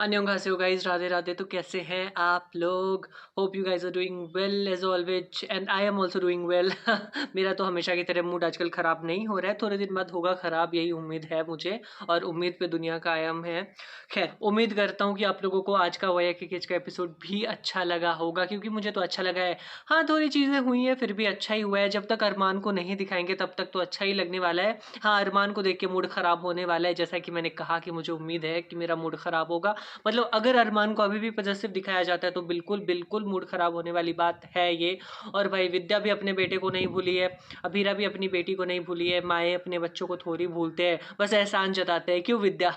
अन्योंघासेयो guys, Radhe Radhe. तो कैसे हैं आप लोग? Hope you guys are doing well as always and I am also doing well. मेरा तो हमेशा की तरह मूड आजकल खराब नहीं हो रहा है, थोड़े दिन बाद होगा खराब, यही उम्मीद है मुझे। और उम्मीद पे दुनिया कायम है। खैर, उम्मीद करता हूँ कि आप लोगों को आज का वया के किच का एपिसोड भी अच्छा लगा होगा, क्योंकि मुझे तो अच्छा लगा है। हाँ, थोड़ी चीज़ें हुई हैं, फिर भी अच्छा ही हुआ है। जब तक अरमान को नहीं दिखाएंगे तब तक तो अच्छा ही लगने वाला है। हाँ, अरमान को देख के मूड खराब होने वाला है, जैसा कि मैंने कहा कि मुझे उम्मीद है कि मेरा मूड खराब होगा। मतलब अगर अरमान को अभी भी पॉजिटिव दिखाया जाता है तो बिल्कुल, बिल्कुल मूड खराब होने वाली बात है ये। और भाई विद्या भी अपने बेटे को नहीं भूली है, अभीरा भी अपनी बेटी को नहीं भूली है। माएँ अपने बच्चों को थोड़ी भूलते हैं, बस एहसान जताते हैं। क्यों विद्या?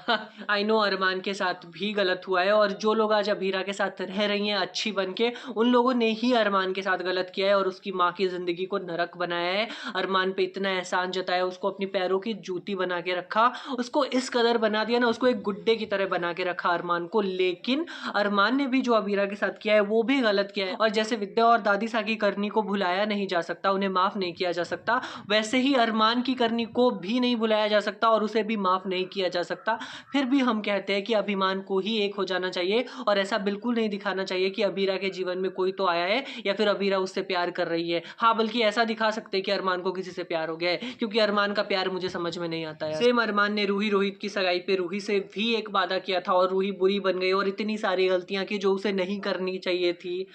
आई नो अरमान के साथ भी गलत हुआ है, और जो लोग आज अभीरा के साथ रह रही हैं अच्छी बन के, उन लोगों ने ही अरमान के साथ गलत किया है और उसकी माँ की ज़िंदगी को नरक बनाया है। अरमान पे इतना एहसान जताया, उसको अपनी पैरों की जूती बना के रखा, उसको इस कदर बना दिया ना, उसको एक गुड्डे की तरह बना के रखा अरमान को। लेकिन अरमान ने भी जो अबीरा के साथ किया है वो भी गलत किया है। और जैसे विद्या और दादी सा की करनी को भुलाया नहीं जा सकता, उन्हें माफ नहीं किया जा सकता, वैसे ही अरमान की करनी को भी नहीं भुलाया जा सकता और उसे भी माफ नहीं किया जा सकता। फिर भी हम कहते हैं कि अभिमान को ही एक हो जाना चाहिए, और ऐसा बिल्कुल नहीं दिखाना चाहिए कि अबीरा के जीवन में कोई तो आया है या फिर अबीरा उससे प्यार कर रही है। हाँ, बल्कि ऐसा दिखा सकते हैं कि अरमान को किसी से प्यार हो गया है, क्योंकि अरमान का प्यार मुझे समझ में नहीं आता है। सेम अरमान ने रूही रोहित की सगाई पे रूही से भी एक वादा किया था, और रूही बुरी बन गई और इतनी सारी गलतियां की जो उसे नहीं करनी चाहिए थी।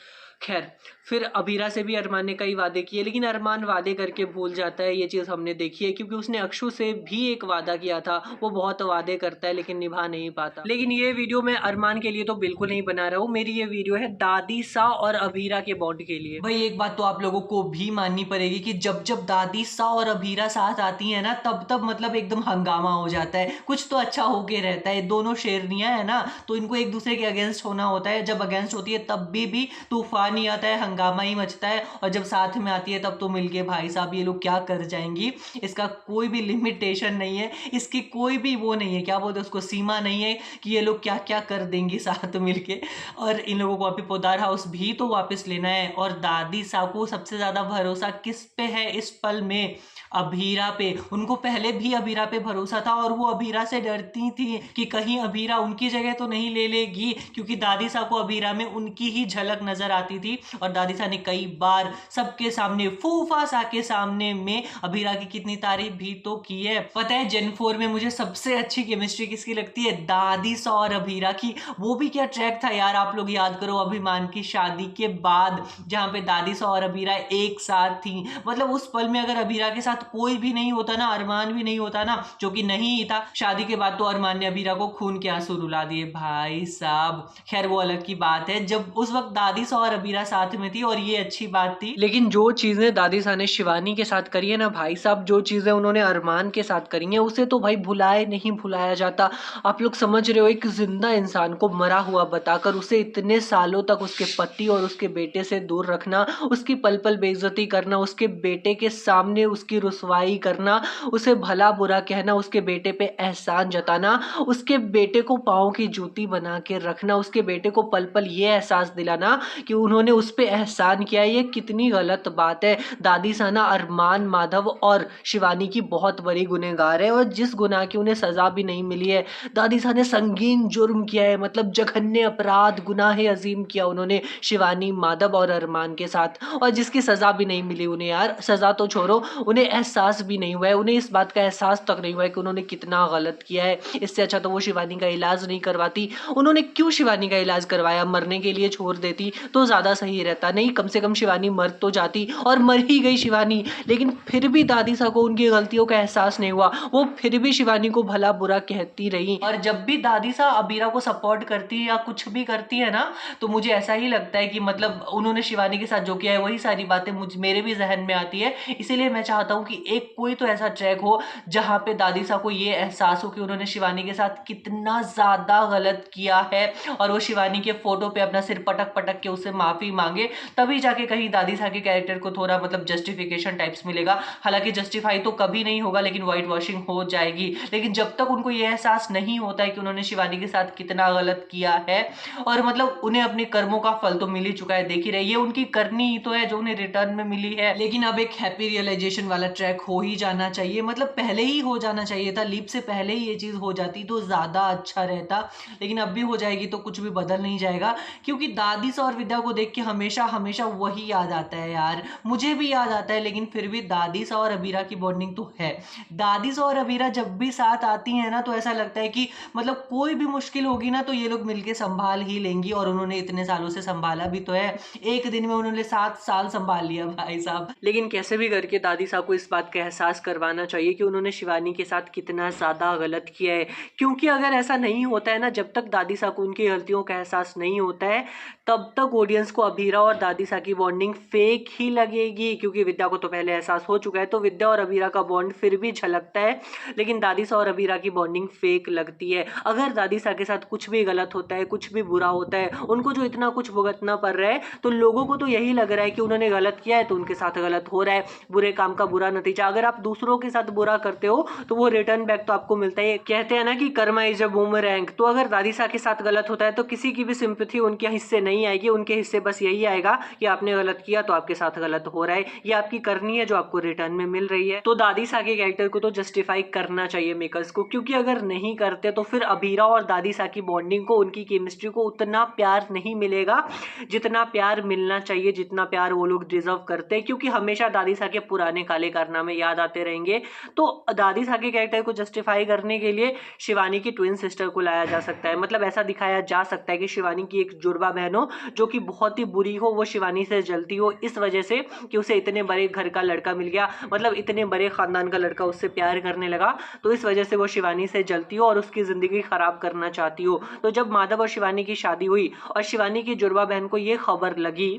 खैर, फिर अबीरा से भी अरमान ने कई वादे किए, लेकिन अरमान वादे करके भूल जाता है। ये चीज़ हमने देखी है, क्योंकि उसने अक्षु से भी एक वादा किया था। वो बहुत वादे करता है लेकिन निभा नहीं पाता। लेकिन ये वीडियो मैं अरमान के लिए तो बिल्कुल नहीं बना रहा हूँ, मेरी ये वीडियो है दादी सा और अबीरा के बॉन्ड के लिए। भाई एक बात तो आप लोगों को भी माननी पड़ेगी कि जब जब दादी सा और अबीरा साथ आती है ना, तब तब मतलब एकदम हंगामा हो जाता है। कुछ तो अच्छा होके रहता है। दोनों शेरनियां है ना, तो इनको एक दूसरे के अगेंस्ट होना होता है। जब अगेंस्ट होती है तब भी तूफान ही आता है, हंगामा ही मचता है। और जब साथ में आती है तब तो मिलके भाई साहब ये लोग क्या कर जाएंगी, इसका कोई भी लिमिटेशन नहीं है, इसकी कोई भी वो नहीं है, क्या बोलते उसको, सीमा नहीं है कि ये लोग क्या क्या कर देंगे साथ मिलके। और इन लोगों को अभी पोदार हाउस भी तो वापस लेना है। और दादी साहब को सबसे ज्यादा भरोसा किस पे है इस पल में? अभीरा पे। उनको पहले भी अभीरा पे भरोसा था, और वो अभीरा से डरती थी कि कहीं अभीरा उनकी जगह तो नहीं ले लेगी, क्योंकि दादी साहब को अभीरा में उनकी ही झलक नजर आती थी। और दादी साहब ने कई बार सबके सामने, फूफा सा के सामने में अभीरा की कितनी तारीफ भी तो की है। पता है जेन 4 में मुझे सबसे अच्छी केमिस्ट्री किसकी लगती है? दादी सा और अभीरा की। वो भी क्या ट्रैक था यार, आप लोग याद करो, अभिमान की शादी के बाद, जहां पे दादी सा और अभीरा एक साथ थी। मतलब उस पल में अगर अभीरा के साथ कोई भी नहीं होता ना, अरमान भी नहीं होता ना, जो कि नहीं ही था, शादी के बाद तो अरमान ने अभीरा को खून के आंसू रुला दिए भाई साहब। खैर वो अलग की बात है, जब उस वक्त दादी सा और अभीरा साथ में थी और ये अच्छी बात थी। लेकिन जो चीजें दादी सा ने शिवानी के साथ करी है ना भाई साहब, जो चीजें उन्होंने अरमान के साथ करी हैं, उसे तो भाई भुलाए नहीं भुलाया जाता। आप लोग समझ रहे हो, एक जिंदा इंसान को मरा हुआ बताकर उसे इतने सालों तक उसके पति और उसके बेटे से दूर रखना, उसकी पल पल बेइज्जती करना, उसके बेटे के सामने उसकी रुसवाई करना, उसे भला बुरा कहना, उसके बेटे पे एहसान जताना, उसके बेटे को पाँव की जूती बना के रखना, उसके बेटे को पल पल ये एहसास दिलाना कि उन्होंने उस पे एहसान किया है, ये कितनी गलत बात है। दादी साना अरमान, माधव और शिवानी की बहुत बड़ी गुनहगार है, और जिस गुनाह की उन्हें सजा भी नहीं मिली है। दादी सा ने संगीन जुर्म किया है, मतलब जघन्य अपराध, गुनाह अजीम किया उन्होंने शिवानी, माधव और अरमान के साथ, और जिसकी सजा भी नहीं मिली उन्हें। यार सजा तो छोड़ो, उन्हें एहसास भी नहीं हुआ है, उन्हें इस बात का एहसास तक नहीं हुआ है कि उन्होंने कितना गलत किया है। इससे अच्छा तो वो शिवानी का इलाज नहीं करवाती। उन्होंने क्यों शिवानी का इलाज करवाया? मरने के लिए छोड़ देती तो ज्यादा सही रहता। नहीं, कम से कम शिवानी मर तो जाती, और मर ही गई शिवानी। लेकिन फिर भी दादी सा को उनकी गलतियों का एहसास नहीं हुआ, वो फिर भी शिवानी को भला बुरा कहती रही। और जब भी दादी सा अबीरा को सपोर्ट करती है या कुछ भी करती है ना, तो मुझे ऐसा ही लगता है कि मतलब उन्होंने शिवानी के साथ जो किया है वही सारी बातें मेरे भी जहन में आती है। इसीलिए मैं चाहता हूँ कि एक कोई तो ऐसा ट्रैक हो जहां पे दादी सा को ये एहसास हो कि उन्होंने शिवानी के साथ कितना ज्यादा गलत किया है, और वो शिवानी के फोटो पे अपना सिर पटक पटक के उससे माफी मांगे, तभी जाके कहीं दादी सा के कैरेक्टर को थोड़ा मतलब जस्टिफिकेशन टाइप्स मिलेगा। हालांकि जस्टिफाई तो कभी नहीं होगा, लेकिन व्हाइट वॉशिंग हो जाएगी। लेकिन जब तक उनको ये एहसास नहीं होता है कि उन्होंने शिवानी के साथ कितना गलत किया है, और मतलब उन्हें अपने कर्मों का फल तो मिल ही चुका है, देख ही रहे, ये उनकी करनी ही तो है जो उन्हें रिटर्न में मिली है। लेकिन अब एक हैप्पी रियलाइजेशन वाला ट्रैक हो ही जाना चाहिए, मतलब पहले ही हो जाना चाहिए था, लीप से पहले ही ये चीज हो जाती तो ज्यादा अच्छा रहता। लेकिन अब भी हो जाएगी तो कुछ भी बदल नहीं जाएगा, क्योंकि दादी सा और विद्या को देख के हमेशा हमेशा वही याद आता है यार। मुझे भी याद आता है, लेकिन फिर भी दादी सा और अबीरा की बॉन्डिंग तो है। दादी सा और अबीरा जब भी साथ आती है ना, तो ऐसा लगता है कि मतलब कोई भी मुश्किल होगी ना तो ये लोग मिलके संभाल ही लेंगी, और उन्होंने इतने सालों से संभाला भी तो है। एक दिन में उन्होंने 7 साल संभाल लिया भाई साहब। लेकिन कैसे भी करके दादी साहब को इस बात का एहसास करवाना चाहिए कि उन्होंने शिवानी के साथ कितना ज्यादा गलत किया है, क्योंकि अगर ऐसा नहीं होता है ना, जब तक दादी साहब को उनकी गलतियों का एहसास नहीं होता है, तब तक ऑडियंस को अबीरा और दादी साहब की बॉन्डिंग फेक ही लगेगी। क्योंकि विद्या को तो पहले एहसास हो चुका है, तो विद्या और अबीरा का बॉन्ड फिर भी झलकता है, लेकिन दादी साहब और अबीरा की बॉन्डिंग फेक लगती है। अगर दादी साहब के साथ कुछ भी गलत होता है, कुछ भी बुरा होता है, उनको जो इतना कुछ भुगतना पड़ रहा है, तो लोगों को तो यही लग रहा है कि उन्होंने गलत किया है तो उनके साथ गलत हो रहा है, बुरे काम का बुरा नतीजा। अगर आप दूसरों के साथ बुरा करते हो तो वो रिटर्न बैक तो आपको मिलता है। कहते हैं ना कि कर्मा इज अ बूमरैंग। तो अगर दादी साहब के साथ गलत होता है तो किसी की भी सिंपैथी उनके हिस्से नहीं आएगी, उनके हिस्से बस यही आएगा कि आपने गलत किया तो आपके साथ गलत हो रहा है, ये आपकी करनी है जो आपको रिटर्न में मिल रही है। तो दादी साहब के कैरेक्टर को तो जस्टिफाई करना चाहिए मेकर्स को, क्योंकि अगर नहीं करते तो फिर अबीरा और दादी साहब की बॉन्डिंग को, उनकी केमिस्ट्री को उतना प्यार नहीं मिलेगा जितना प्यार मिलना चाहिए, जितना प्यार वो लोग डिजर्व करते हैं। क्योंकि हमेशा दादी साहब के पुराने काले कारनामे याद आते रहेंगे। तो दादी साहब के कैरेक्टर को जस्टिफाई करने के लिए शिवानी की ट्विन सिस्टर को लाया जा सकता है। मतलब ऐसा दिखाया जा सकता है कि शिवानी की एक जुड़वा बहन हो जो कि बहुत ही बुरी हो, वो शिवानी से जलती हो इस वजह से कि उसे इतने बड़े घर का लड़का मिल गया, मतलब इतने बड़े खानदान का लड़का उससे प्यार करने लगा, तो इस वजह से वो शिवानी से जलती हो और उसकी जिंदगी खराब करना चाहती हो। तो जब माधव और शिवानी की शादी हुई और शिवानी की जुड़वा बहन को ये खबर लगी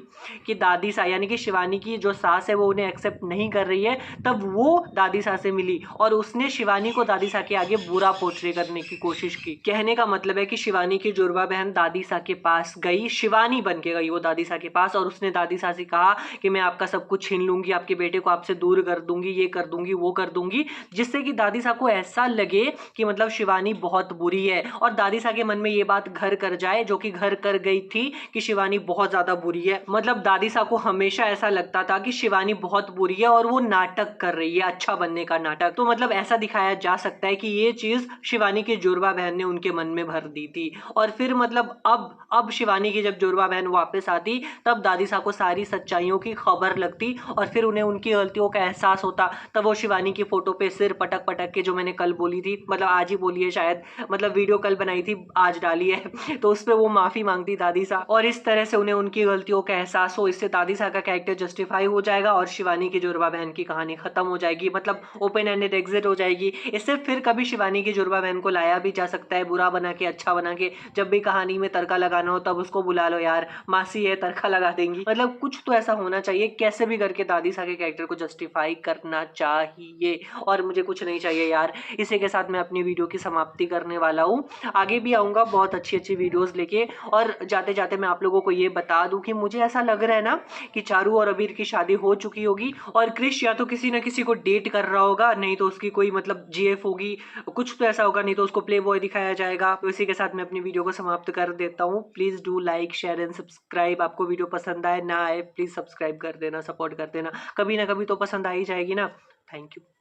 कि दादी सा यानी कि शिवानी की जो सास है वो उन्हें एक्सेप्ट नहीं कर रही है, तब वो दादी सा से मिली और उसने शिवानी को दादी सा के आगे बुरा पोर्ट्रे करने की कोशिश की। कहने का मतलब है कि शिवानी की जुड़वा बहन दादी सा के पास गई, शिवानी बन के गई वो दादी सा के पास, और उसने दादी सा से कहा कि मैं आपका सब कुछ छीन लूंगी, आपके बेटे को आपसे दूर कर दूंगी, ये कर दूंगी, वो कर दूंगी, जिससे कि दादी सा को ऐसा लगे कि मतलब शिवानी बहुत बुरी है, और दादी सा के मन में ये बात घर कर जाए, जो कि घर कर गई थी, कि शिवानी बहुत ज्यादा बुरी है। मतलब दादी सा को हमेशा ऐसा लगता था कि शिवानी बहुत बुरी है और वो नाटक कर रही है, अच्छा बनने का नाटक। तो मतलब ऐसा दिखाया जा सकता है कि ये चीज शिवानी की जुड़वा बहन ने उनके मन में भर दी थी। और फिर मतलब अब शिवानी की जब जुड़वा बहन वापस आती, तब दादी सा को सारी सच्चाइयों की खबर लगती और फिर उन्हें उनकी गलतियों का एहसास होता। तब वो शिवानी की फोटो पे सिर पटक पटक के, जो मैंने कल बोली थी, मतलब आज ही बोली है शायद, मतलब वीडियो कल बनाई थी आज डाली है तो उस पर वो माफी मांगती दादी सा, और इस तरह से उन्हें उनकी गलतियों का एहसास हो। इससे दादी सा का कैरेक्टर जस्टिफाई हो जाएगा और शिवानी की जुड़वा बहन की कहानी खत्म हो जाएगी, मतलब ओपन एंडेड एग्जिट हो जाएगी। इससे फिर कभी शिवानी की जुड़वा बहन को लाया भी जा सकता है, बुरा बना के, अच्छा बना के। जब भी कहानी में तड़का लगाना हो तब उसको बुला लो, यार मासी है तड़का लगा देंगी। मतलब कुछ तो ऐसा होना चाहिए, कैसे भी करके दादी सा के कैरेक्टर को जस्टिफाई करना चाहिए, और मुझे कुछ नहीं चाहिए यार। इसी के साथ मैं अपनी वीडियो की समाप्ति करने वाला हूँ। आगे भी आऊंगा बहुत अच्छी अच्छी वीडियोस लेके, और जाते जाते मैं आप लोगों को ये बता दूं कि मुझे ऐसा लग रहा है ना कि चारू और अबीर की शादी हो चुकी होगी, और क्रिश या तो किसी ना किसी को डेट कर रहा होगा, नहीं तो उसकी कोई मतलब जीएफ होगी, कुछ तो ऐसा होगा, नहीं तो उसको प्ले बॉय दिखाया जाएगा। तो इसी के साथ मैं अपनी वीडियो को समाप्त कर देता हूँ। Please do like, share and subscribe. आपको वीडियो पसंद आए ना आए, प्लीज सब्सक्राइब कर देना, सपोर्ट कर देना, कभी ना कभी तो पसंद आ ही जाएगी ना। Thank you.